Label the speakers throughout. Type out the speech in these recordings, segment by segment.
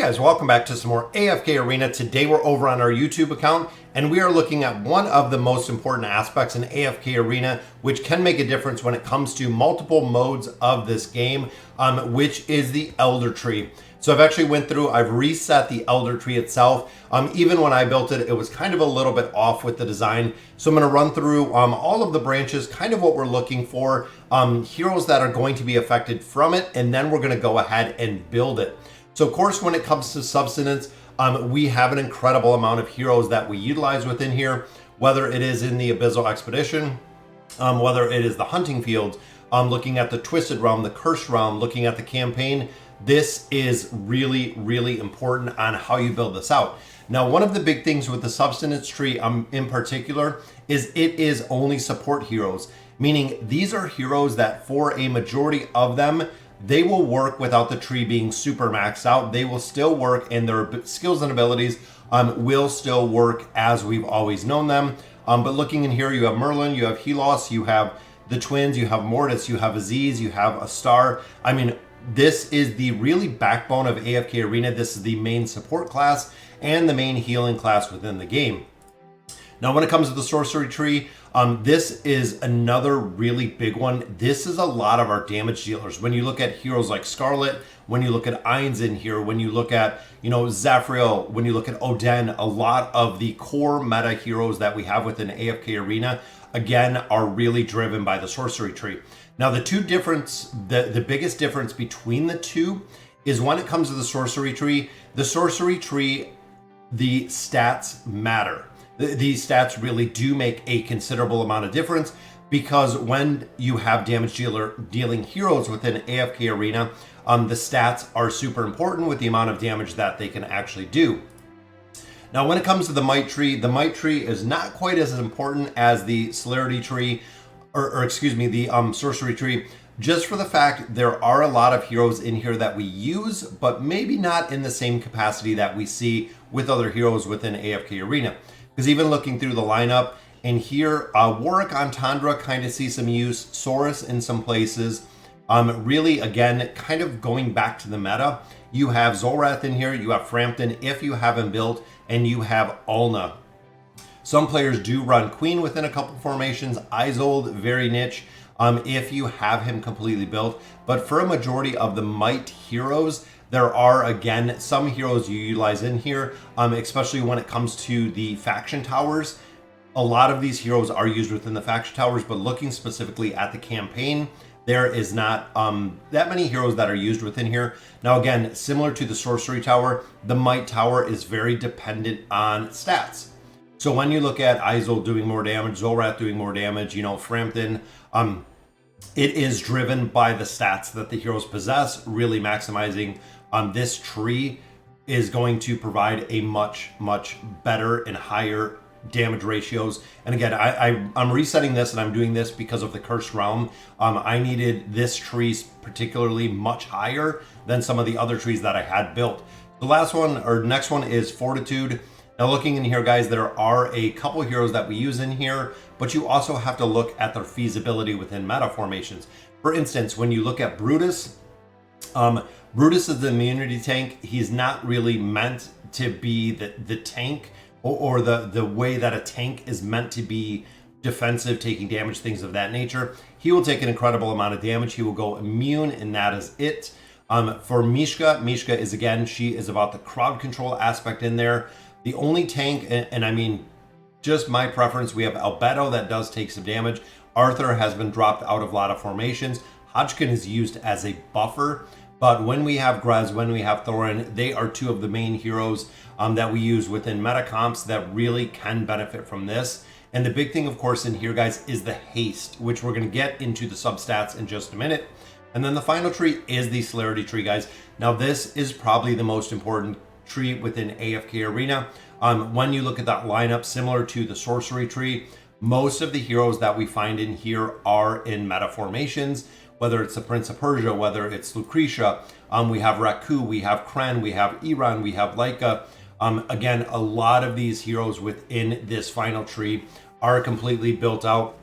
Speaker 1: Guys, welcome back to some more AFK Arena. Today we're over on our YouTube account and we are looking at one of the most important aspects in AFK Arena, which can make a difference when it comes to multiple modes of this game, which is the Elder Tree. So I've actually went through, I've reset the Elder Tree itself. Even when I built it, it was kind of a little bit off with the design. So I'm gonna run through all of the branches, kind of what we're looking for, heroes that are going to be affected from it, and then we're gonna go ahead and build it. So of course, when it comes to substance, we have an incredible amount of heroes that we utilize within here, whether it is in the Abyssal Expedition, whether it is the hunting fields, looking at the Twisted Realm, the Cursed Realm, looking at the campaign. This is really, really important on how you build this out. Now, one of the big things with the substance tree in particular is it is only support heroes, meaning these are heroes that for a majority of them, they will work without the tree being super maxed out. They will still work and their skills and abilities will still work as we've always known them. But looking in here, you have Merlin, you have Helos, you have the twins, you have Mortis, you have Aziz, you have a Star. I mean, this is the really backbone of AFK Arena. This is the main support class and the main healing class within the game. Now, when it comes to the sorcery tree, this is another really big one. This is a lot of our damage dealers. When you look at heroes like Scarlet, when you look at Ainz in here, when you look at, Zafriel, when you look at Oden, a lot of the core meta heroes that we have within AFK Arena, again, are really driven by the sorcery tree. Now, the biggest difference between the two is when it comes to the sorcery tree, the stats matter. These stats really do make a considerable amount of difference because when you have damage dealing heroes within AFK Arena, the stats are super important with the amount of damage that they can actually do. Now, when it comes to the might tree is not quite as important as the celerity tree, the sorcery tree, just for the fact there are a lot of heroes in here that we use, but maybe not in the same capacity that we see with other heroes within AFK Arena. Because even looking through the lineup, in here, Warwick on Tundra kind of sees some use, Saurus in some places. Really, again, kind of going back to the meta, you have Zolrath in here, you have Frampton if you have him built, and you have Ulna. Some players do run Queen within a couple formations, Isolde, very niche, if you have him completely built. But for a majority of the might heroes, there are, again, some heroes you utilize in here, especially when it comes to the faction towers. A lot of these heroes are used within the faction towers, but looking specifically at the campaign, there is not that many heroes that are used within here. Now, again, similar to the sorcery tower, the might tower is very dependent on stats. So when you look at Isolde doing more damage, Zolrath doing more damage, Frampton, it is driven by the stats that the heroes possess, really maximizing. This tree is going to provide a much, much better and higher damage ratios. And again, I'm resetting this and I'm doing this because of the Cursed Realm. I needed this tree particularly much higher than some of the other trees that I had built. The next one is Fortitude. Now looking in here, guys, there are a couple heroes that we use in here, but you also have to look at their feasibility within meta formations. For instance, when you look at Brutus, Brutus is the immunity tank. He's not really meant to be the tank or the way that a tank is meant to be defensive, taking damage, things of that nature. He will take an incredible amount of damage. He will go immune, and that is it. For Mishka is, again, she is about the crowd control aspect in there. The only tank, and I mean, just my preference, we have Albedo that does take some damage. Arthur has been dropped out of a lot of formations. Hodgkin is used as a buffer. But when we have Grez, when we have Thorin, they are two of the main heroes that we use within meta comps that really can benefit from this. And the big thing, of course, in here, guys, is the haste, which we're going to get into the substats in just a minute. And then the final tree is the celerity tree, guys. Now, this is probably the most important tree within AFK Arena. When you look at that lineup, similar to the sorcery tree, most of the heroes that we find in here are in meta formations. Whether it's the Prince of Persia, whether it's Lucretia, we have Raku, we have Kren, we have Iran, we have Laika. Again, a lot of these heroes within this final tree are completely built out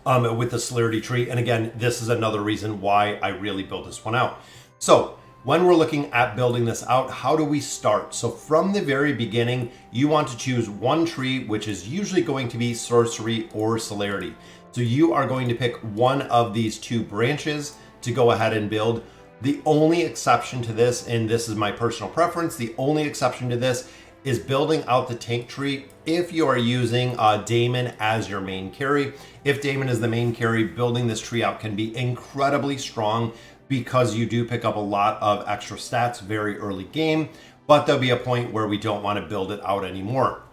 Speaker 1: with the celerity tree. And again, this is another reason why I really built this one out. So when we're looking at building this out, how do we start? So from the very beginning, you want to choose one tree, which is usually going to be sorcery or celerity. So you are going to pick one of these two branches to go ahead and build. The only exception to this, and this is my personal preference, the only exception to this is building out the tank tree if you are using Daemon as your main carry. If Daemon is the main carry, building this tree out can be incredibly strong because you do pick up a lot of extra stats very early game, but there'll be a point where we don't want to build it out anymore.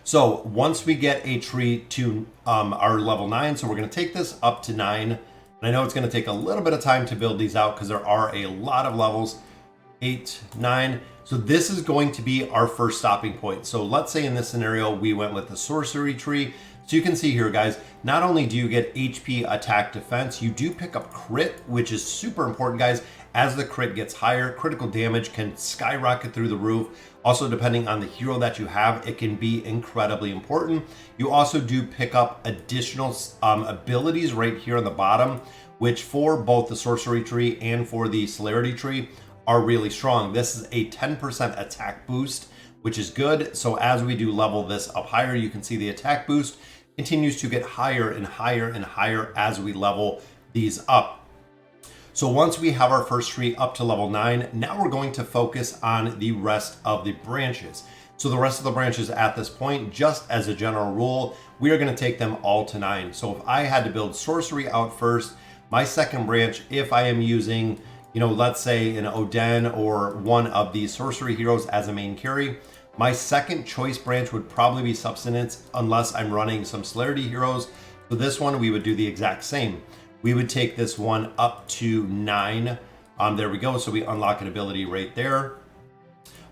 Speaker 1: So once we get a tree to our level 9, so we're going to take this up to 9, and I know it's going to take a little bit of time to build these out because there are a lot of levels, 8, 9. So this is going to be our first stopping point. So let's say in this scenario, we went with the sorcery tree. So you can see here, guys, not only do you get HP, attack, defense, you do pick up crit, which is super important, guys. As the crit gets higher, critical damage can skyrocket through the roof. Also, depending on the hero that you have, it can be incredibly important. You also do pick up additional abilities right here on the bottom, which for both the sorcery tree and for the celerity tree are really strong. This is a 10% attack boost, which is good. So as we do level this up higher, you can see the attack boost continues to get higher and higher and higher as we level these up. So once we have our first tree up to level 9, now we're going to focus on the rest of the branches. So the rest of the branches at this point, just as a general rule, we are going to take them all to 9. So if I had to build sorcery out first, my second branch, if I am using, let's say an Odin or one of these sorcery heroes as a main carry, my second choice branch would probably be Substance unless I'm running some celerity heroes. So this one, we would do the exact same. We would take this one up to 9. There we go. So we unlock an ability right there.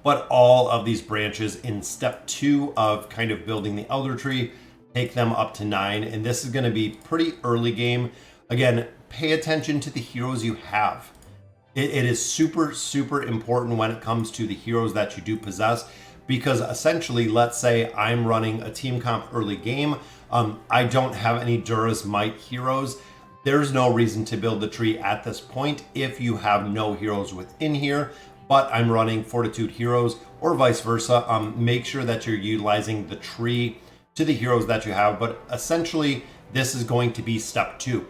Speaker 1: But all of these branches in step 2 of kind of building the Elder Tree, take them up to 9. And this is going to be pretty early game. Again, pay attention to the heroes you have. It is super, super important when it comes to the heroes that you do possess. Because essentially, let's say I'm running a team comp early game. I don't have any Dura's Might heroes. There's no reason to build the tree at this point if you have no heroes within here, but I'm running Fortitude heroes or vice versa. Make sure that you're utilizing the tree to the heroes that you have, but essentially this is going to be step 2.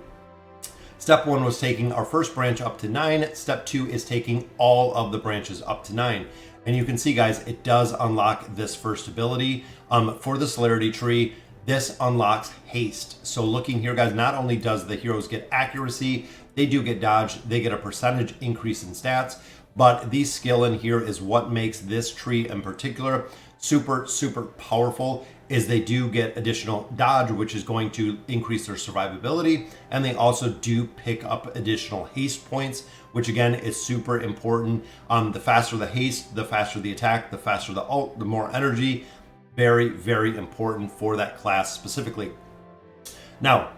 Speaker 1: Step 1 was taking our first branch up to 9. Step 2 is taking all of the branches up to 9. And you can see, guys, it does unlock this first ability. For the celerity tree, this unlocks haste. So looking here, guys, not only does the heroes get accuracy, they do get dodge, they get a percentage increase in stats, but the skill in here is what makes this tree in particular super, super powerful, is they do get additional dodge, which is going to increase their survivability. And they also do pick up additional haste points, which again is super important. The faster the haste, the faster the attack, the faster the ult, the more energy. Very, very important for that class specifically. Now,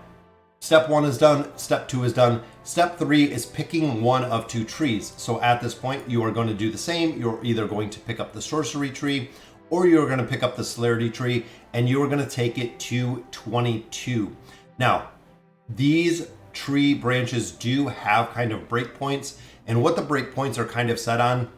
Speaker 1: step 1 is done. Step 2 is done. Step 3 is picking one of 2 trees. So at this point, you are going to do the same. You're either going to pick up the sorcery tree or you're going to pick up the celerity tree and you're going to take it to 22. Now, these tree branches do have kind of breakpoints, and what the breakpoints are kind of set on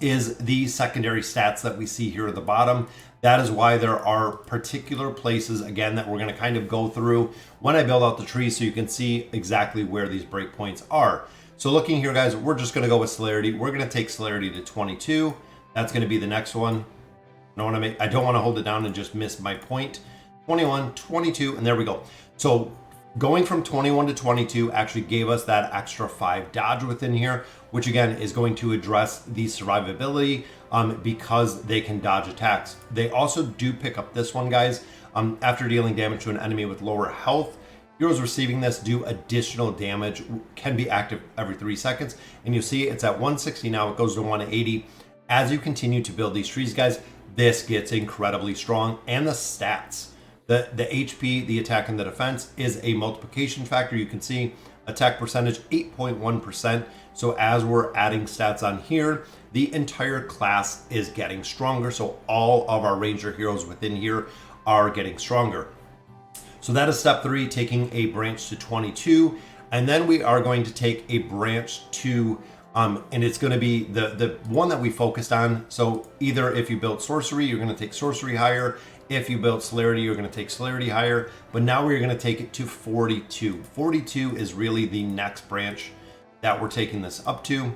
Speaker 1: is the secondary stats that we see here at the bottom. That is why there are particular places, again, that we're going to kind of go through when I build out the tree so you can see exactly where these breakpoints are. So looking here, guys, we're just going to go with celerity. We're going to take celerity to 22. That's going to be the next one. I don't want to hold it down and just miss my point. 21, 22, and there we go. So going from 21 to 22 actually gave us that extra 5 dodge within here, which again is going to address the survivability because they can dodge attacks. They also do pick up this one, guys. After dealing damage to an enemy with lower health, heroes receiving this do additional damage, can be active every 3 seconds. And you see it's at 160 now, it goes to 180. As you continue to build these trees, guys, this gets incredibly strong. And the stats, the HP, the attack, and the defense is a multiplication factor. You can see attack percentage 8.1%. So as we're adding stats on here, the entire class is getting stronger. So all of our ranger heroes within here are getting stronger. So that is step 3, taking a branch to 22. And then we are going to take a branch to And it's going to be the one that we focused on. So either if you build sorcery, you're going to take sorcery higher. If you build celerity, you're going to take celerity higher. But now we're going to take it to 42. 42 is really the next branch that we're taking this up to.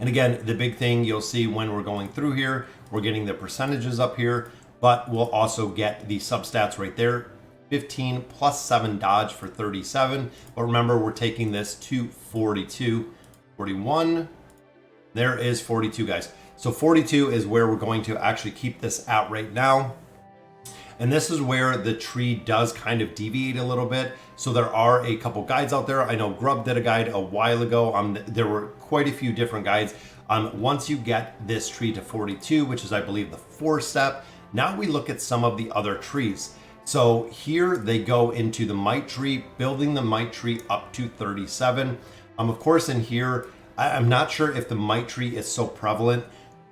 Speaker 1: And again, the big thing you'll see when we're going through here, we're getting the percentages up here, but we'll also get the substats right there. 15 plus 7 dodge for 37. But remember, we're taking this to 42. 41. There is 42, guys. So 42 is where we're going to actually keep this at right now. And this is where the tree does kind of deviate a little bit. So there are a couple guides out there. I know Grub did a guide a while ago. There were quite a few different guides. Once you get this tree to 42, which is, I believe, the 4th step, now we look at some of the other trees. So here they go into the might tree, building the might tree up to 37. Of course, in here, I'm not sure if the might tree is so prevalent.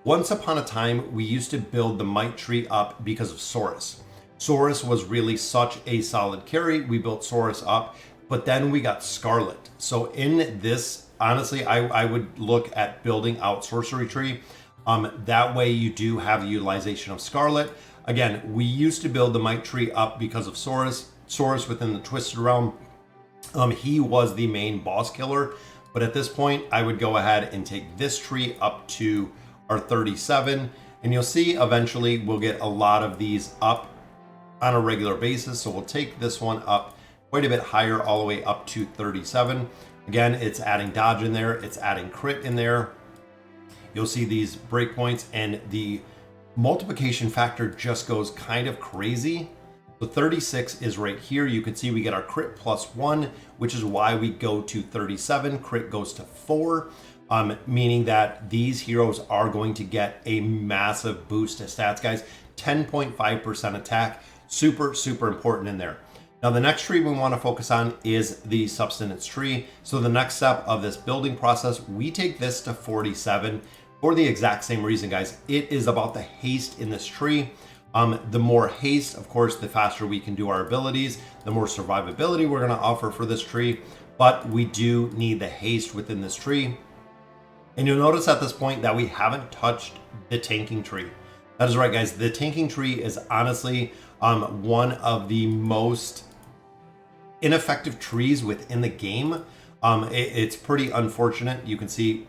Speaker 1: Once upon a time, we used to build the might tree up because of Saurus. Saurus was really such a solid carry. We built Saurus up, but then we got Scarlet. So in this, honestly, I would look at building out Sorcery Tree. That way you do have the utilization of Scarlet. Again, we used to build the might tree up because of Saurus. Saurus within the Twisted Realm. He was the main boss killer, but at this point I would go ahead and take this tree up to our 37, and you'll see eventually we'll get a lot of these up on a regular basis. So we'll take this one up quite a bit higher, all the way up to 37. Again, it's adding dodge in there, it's adding crit in there. You'll see these breakpoints, and the multiplication factor just goes kind of crazy. So 36 is right here. You can see we get our crit plus 1, which is why we go to 37. Crit goes to 4, meaning that these heroes are going to get a massive boost to stats, guys. 10.5% attack, super, super important in there. Now, the next tree we want to focus on is the substance tree. So the next step of this building process, we take this to 47 for the exact same reason, guys. It is about the haste in this tree. The more haste, of course, the faster we can do our abilities, the more survivability we're going to offer for this tree, but we do need the haste within this tree. And you'll notice at this point that we haven't touched the tanking tree. That is right, guys. The tanking tree is honestly one of the most ineffective trees within the game. It's pretty unfortunate. You can see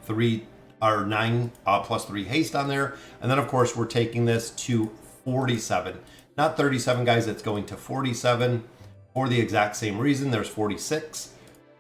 Speaker 1: 9 plus 3 haste on there. And then, of course, we're taking this to 47, not 37, guys. It's going to 47 for the exact same reason. There's 46,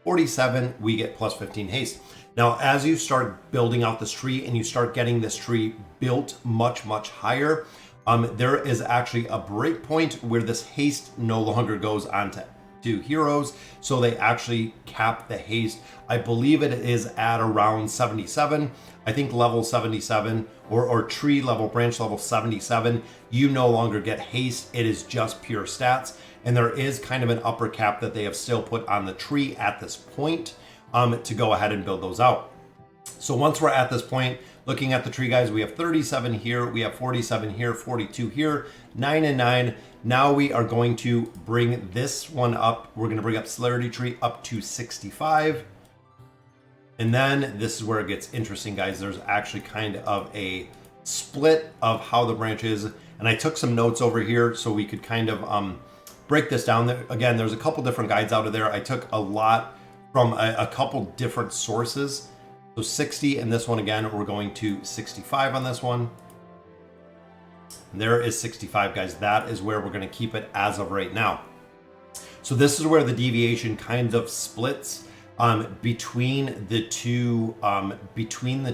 Speaker 1: 47, we get plus 15 haste. Now, as you start building out this tree and you start getting this tree built much, much higher, there is actually a break point where this haste no longer goes on to heroes. So they actually cap the haste. I believe it is at around 77. I think level 77 or tree level, branch level 77, you no longer get haste. It is just pure stats. And there is kind of an upper cap that they have still put on the tree at this point to go ahead and build those out. So once we're at this point, looking at the tree, guys, we have 37 here, we have 47 here, 42 here, 9 and 9. Now we are going to bring this one up. We're going to bring up Celerity Tree up to 65. And then this is where it gets interesting, guys. There's actually kind of a split of how the branch is. And I took some notes over here so we could kind of break this down. Again, there's a couple different guides out of there. I took a lot from a couple different sources. So 60, and this one again, we're going to 65 on this one. And there is 65, guys. That is where we're going to keep it as of right now. So this is where the deviation kind of splits between the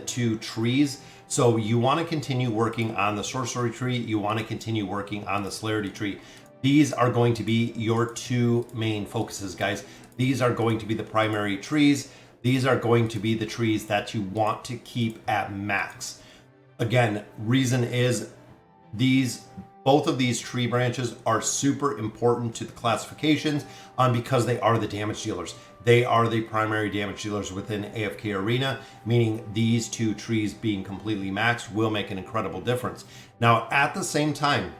Speaker 1: two trees. So you want to continue working on the sorcery tree. You want to continue working on the celerity tree. These are going to be your two main focuses, guys. These are going to be the primary trees. These are going to be the trees that you want to keep at max. Again, reason is both of these tree branches are super important to the classifications because they are the damage dealers. They are the primary damage dealers within AFK Arena, meaning these two trees being completely maxed will make an incredible difference. Now, at the same time,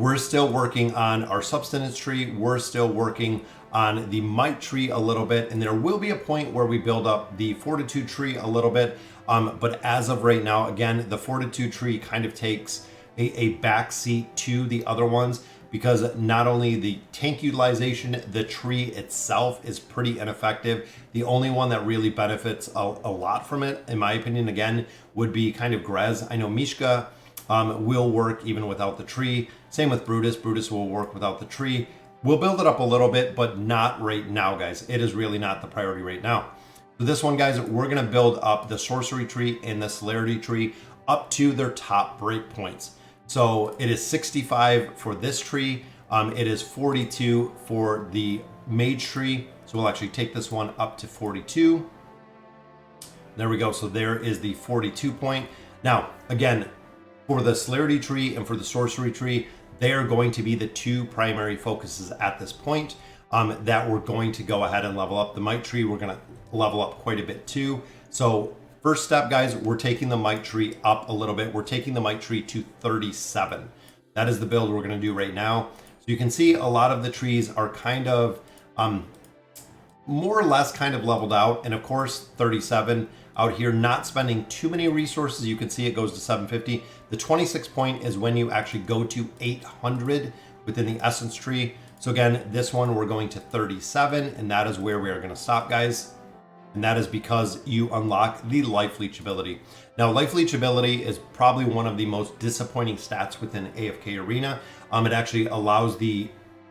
Speaker 1: We're still working on our substance tree. We're still working on the might tree a little bit, and there will be a point where we build up the fortitude tree a little bit. But as of right now, again, the fortitude tree kind of takes a back seat to the other ones, because not only the tank utilization, the tree itself is pretty ineffective. The only one that really benefits a lot from it, in my opinion, again, would be kind of Grez. I know Mishka will work even without the tree. Same with Brutus. Brutus will work without the tree. We'll build it up a little bit, but not right now, guys. It is really not the priority right now. So this one, guys, we're going to build up the sorcery tree and the celerity tree up to their top breakpoints. So it is 65 for this tree. It is 42 for the mage tree. So we'll actually take this one up to 42. There we go. So there is the 42 point. Now, again, for the celerity tree and for the sorcery tree, they are going to be the two primary focuses at this point that we're going to go ahead and level up. The might tree, we're going to level up quite a bit too. So first step, guys, we're taking the might tree up a little bit. We're taking the might tree to 37. That is the build we're going to do right now. So you can see a lot of the trees are kind of more or less kind of leveled out. And of course, 37 out here, not spending too many resources. You can see it goes to 750. The 26 point is when you actually go to 800 within the essence tree. So again, this one we're going to 37, and that is where we are going to stop, guys. And that is because you unlock the life leech ability. Now, life leech ability is probably one of the most disappointing stats within AFK Arena. It actually allows the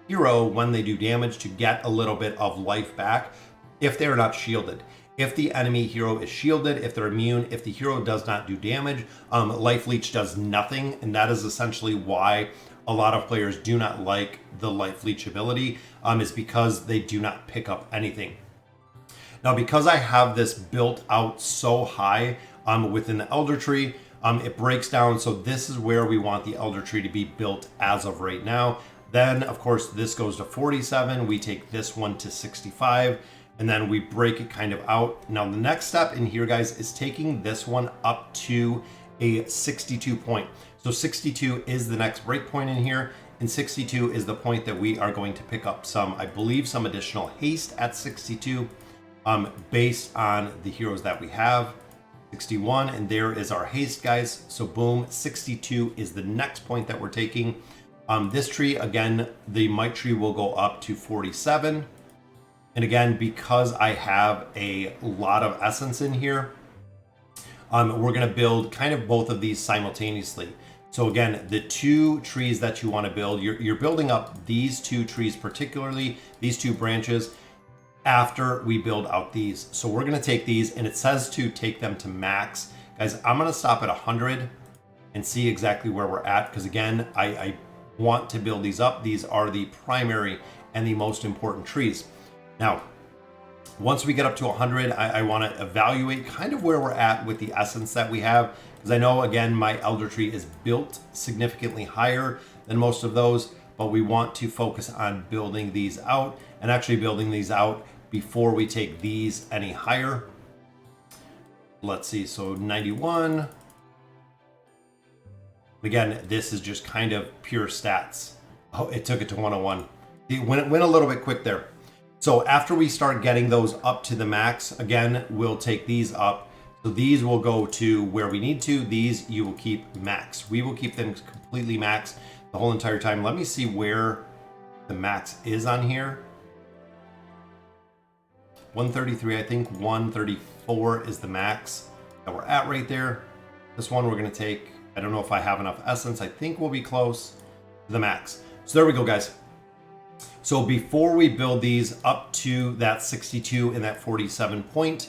Speaker 1: hero, when they do damage, to get a little bit of life back if they're not shielded. If the enemy hero is shielded, if they're immune, if the hero does not do damage, life leech does nothing. And that is essentially why a lot of players do not like the life leech ability, is because they do not pick up anything. Now, because I have this built out so high within the Elder Tree, it breaks down. So this is where we want the Elder Tree to be built as of right now. Then, of course, this goes to 47. We take this one to 65, and then we break it kind of out. Now, the next step in here, guys, is taking this one up to a 62 point. So 62 is the next breakpoint in here, and 62 is the point that we are going to pick up some, I believe, some additional haste at 62. Based on the heroes that we have. 61, and there is our haste, guys. So boom, 62 is the next point that we're taking. This tree, again, the might tree will go up to 47. And again, because I have a lot of essence in here, we're going to build kind of both of these simultaneously. So again, the two trees that you want to build, you're building up these two trees, particularly these two branches, after we build out these. So we're going to take these, and it says to take them to max. Guys, I'm going to stop at 100 and see exactly where we're at, because again, I want to build these up. These are the primary and the most important trees. Now, once we get up to 100, I want to evaluate kind of where we're at with the essence that we have, because I know, again, my Elder Tree is built significantly higher than most of those, but we want to focus on building these out, and actually building these out before we take these any higher. Let's see, so 91. Again, this is just kind of pure stats. Oh, it took it to 101. It went a little bit quick there. So after we start getting those up to the max, again, we'll take these up. So these will go to where we need to. These you will keep max. We will keep them completely max the whole entire time. Let me see where the max is on here. 133, I think 134 is the max that we're at right there. This one we're going to take, I don't know if I have enough essence. I think we'll be close to the max. So there we go, guys. So before we build these up to that 62 and that 47 point,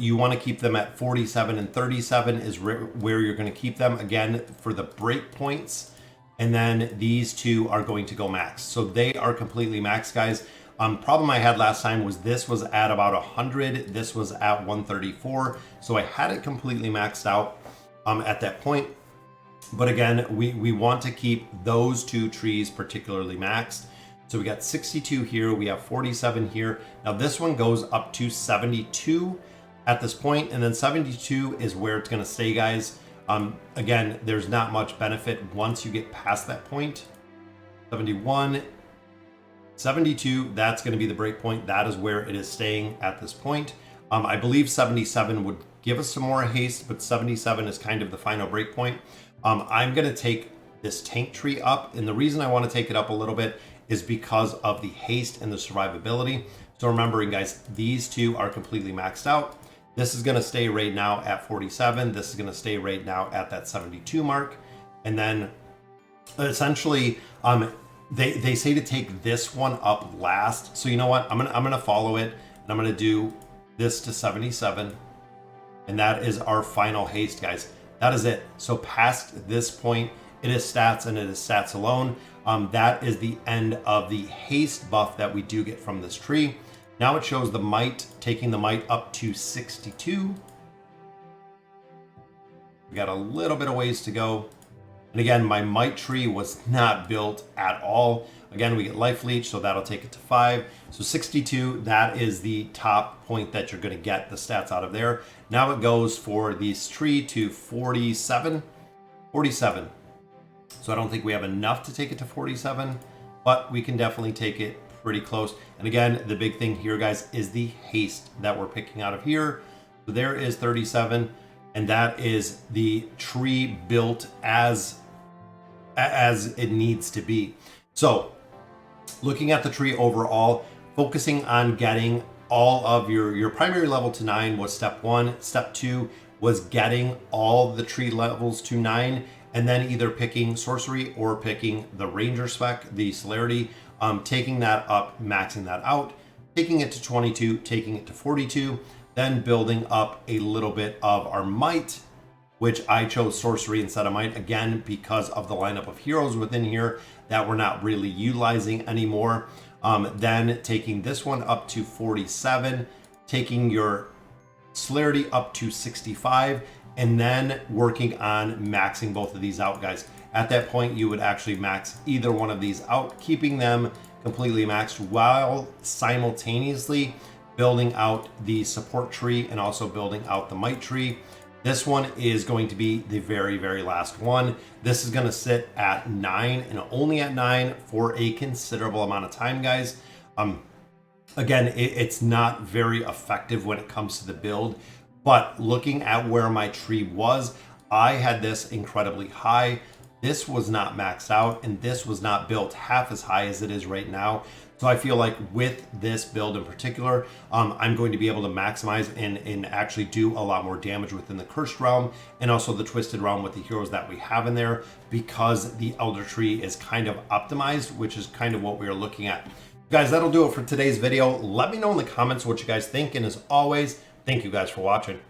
Speaker 1: you want to keep them at 47 and 37 is where you're going to keep them, again, for the break points. And then these two are going to go max. So they are completely max, guys. Problem I had last time was this was at about 100. This was at 134. So I had it completely maxed out at that point. But again, we want to keep those two trees particularly maxed. So we got 62 here. We have 47 here. Now this one goes up to 72 at this point, and then 72 is where it's going to stay, guys. Again, there's not much benefit once you get past that point. 71, 72, that's going to be the break point. That is where it is staying at this point. I believe 77 would give us some more haste, but 77 is kind of the final break point. I'm going to take this tank tree up, and the reason I want to take it up a little bit is because of the haste and the survivability. So remembering, guys, these two are completely maxed out. This is going to stay right now at 47. This is going to stay right now at that 72 mark. And then essentially, they say to take this one up last. So you know what? I'm gonna follow it, and I'm gonna do this to 77. And that is our final haste, guys. That is it. So past this point, it is stats and it is stats alone. That is the end of the haste buff that we do get from this tree. Now it shows the might, taking the might up to 62. We got a little bit of ways to go. And again, my might tree was not built at all. Again, we get life leech, so that'll take it to 5. So 62, that is the top point that you're going to get the stats out of there. Now it goes for this tree to 47. 47. So I don't think we have enough to take it to 47, but we can definitely take it pretty close. And again, the big thing here, guys, is the haste that we're picking out of here. So there is 37, and that is the tree built as it needs to be. So looking at the tree overall, focusing on getting all of your primary level to 9 was step 1. Step 2 was getting all the tree levels to 9, and then either picking sorcery or picking the ranger spec, the celerity, taking that up, maxing that out, taking it to 22, taking it to 42, then building up a little bit of our might, which I chose sorcery instead of might, again, because of the lineup of heroes within here that we're not really utilizing anymore. Then taking this one up to 47, taking your celerity up to 65, and then working on maxing both of these out, guys. At that point, you would actually max either one of these out, keeping them completely maxed while simultaneously building out the support tree and also building out the might tree. This one is going to be the very, very last one. This is going to sit at 9 and only at 9 for a considerable amount of time, guys. Again, it's not very effective when it comes to the build, but looking at where my tree was, I had this incredibly high. This was not maxed out, and this was not built half as high as it is right now. So I feel like with this build in particular, I'm going to be able to maximize and actually do a lot more damage within the Cursed Realm and also the Twisted Realm with the heroes that we have in there, because the Elder Tree is kind of optimized, which is kind of what we are looking at. Guys, that'll do it for today's video. Let me know in the comments what you guys think, and as always, thank you guys for watching.